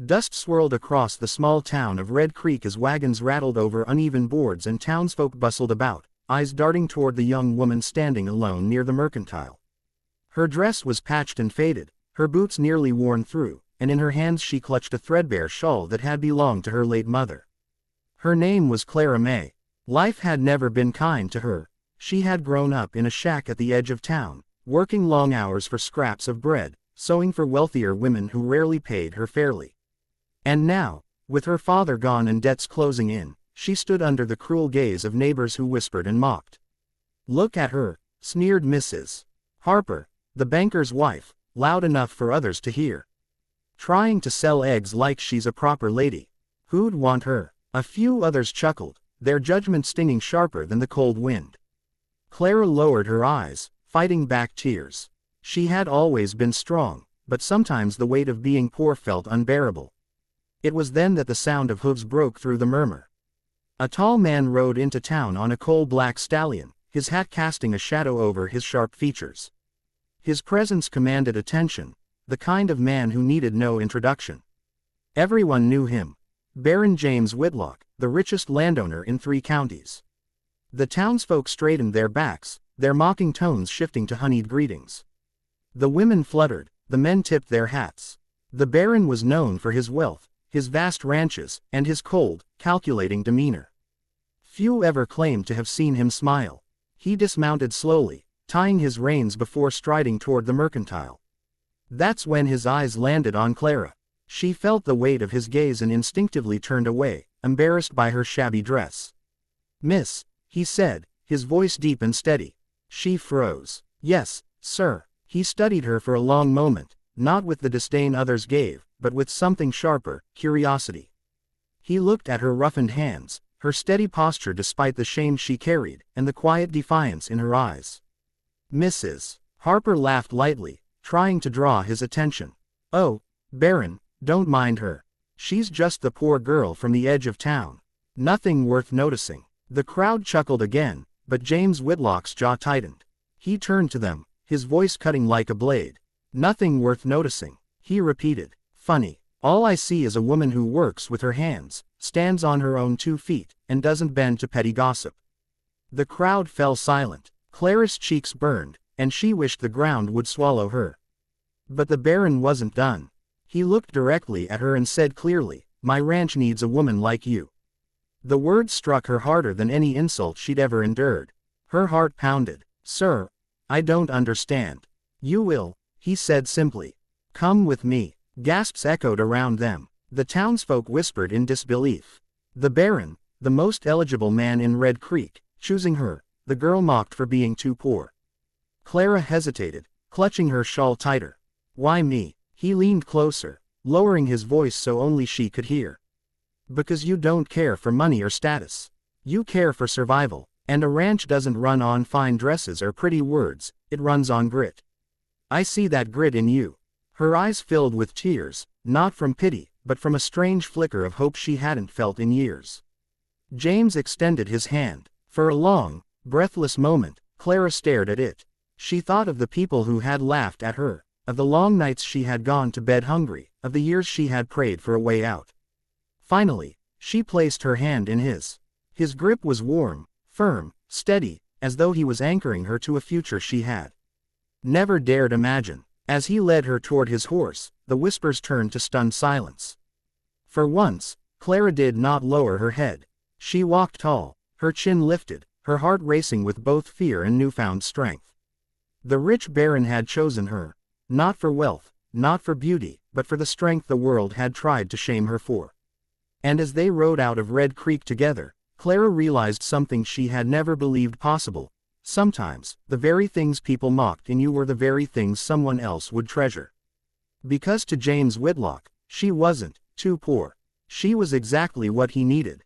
Dust swirled across the small town of Red Creek as wagons rattled over uneven boards and townsfolk bustled about, eyes darting toward the young woman standing alone near the mercantile. Her dress was patched and faded, her boots nearly worn through, and in her hands she clutched a threadbare shawl that had belonged to her late mother. Her name was Clara May. Life had never been kind to her. She had grown up in a shack at the edge of town, working long hours for scraps of bread, sewing for wealthier women who rarely paid her fairly. And now, with her father gone and debts closing in, she stood under the cruel gaze of neighbors who whispered and mocked. "Look at her," sneered Mrs. Harper, the banker's wife, loud enough for others to hear. "Trying to sell eggs like she's a proper lady. Who'd want her?" A few others chuckled, their judgment stinging sharper than the cold wind. Clara lowered her eyes, fighting back tears. She had always been strong, but sometimes the weight of being poor felt unbearable. It was then that the sound of hooves broke through the murmur. A tall man rode into town on a coal-black stallion, his hat casting a shadow over his sharp features. His presence commanded attention, the kind of man who needed no introduction. Everyone knew him. Baron James Whitlock, the richest landowner in 3 counties. The townsfolk straightened their backs, their mocking tones shifting to honeyed greetings. The women fluttered, the men tipped their hats. The Baron was known for his wealth, his vast ranches, and his cold, calculating demeanor. Few ever claimed to have seen him smile. He dismounted slowly, tying his reins before striding toward the mercantile. That's when his eyes landed on Clara. She felt the weight of his gaze and instinctively turned away, embarrassed by her shabby dress. "Miss," he said, his voice deep and steady. She froze. "Yes, sir." He studied her for a long moment, not with the disdain others gave, but with something sharper, curiosity. He looked at her roughened hands, her steady posture despite the shame she carried, and the quiet defiance in her eyes. Mrs. Harper laughed lightly, trying to draw his attention. "Oh, Baron, don't mind her. She's just the poor girl from the edge of town. Nothing worth noticing." The crowd chuckled again, but James Whitlock's jaw tightened. He turned to them, his voice cutting like a blade. "Nothing worth noticing," he repeated. "Funny. All I see is a woman who works with her hands, stands on her own 2 feet, and doesn't bend to petty gossip." The crowd fell silent. Clara's cheeks burned, and she wished the ground would swallow her. But the Baron wasn't done. He looked directly at her and said clearly, "My ranch needs a woman like you." The words struck her harder than any insult she'd ever endured. Her heart pounded. "Sir, I don't understand." "You will," he said simply. "Come with me." Gasps echoed around them. The townsfolk whispered in disbelief. The Baron, the most eligible man in Red Creek, choosing her, the girl mocked for being too poor. Clara hesitated, clutching her shawl tighter. "Why me?" He leaned closer, lowering his voice so only she could hear. "Because you don't care for money or status. You care for survival, and a ranch doesn't run on fine dresses or pretty words, it runs on grit. I see that grit in you." Her eyes filled with tears, not from pity, but from a strange flicker of hope she hadn't felt in years. James extended his hand. For a long, breathless moment, Clara stared at it. She thought of the people who had laughed at her, of the long nights she had gone to bed hungry, of the years she had prayed for a way out. Finally, she placed her hand in his. His grip was warm, firm, steady, as though he was anchoring her to a future she had never dared imagine. As he led her toward his horse, the whispers turned to stunned silence. For once, Clara did not lower her head. She walked tall, her chin lifted, her heart racing with both fear and newfound strength. The rich Baron had chosen her, not for wealth, not for beauty, but for the strength the world had tried to shame her for. And as they rode out of Red Creek together, Clara realized something she had never believed possible. Sometimes, the very things people mocked in you were the very things someone else would treasure. Because to James Whitlock, she wasn't too poor. She was exactly what he needed.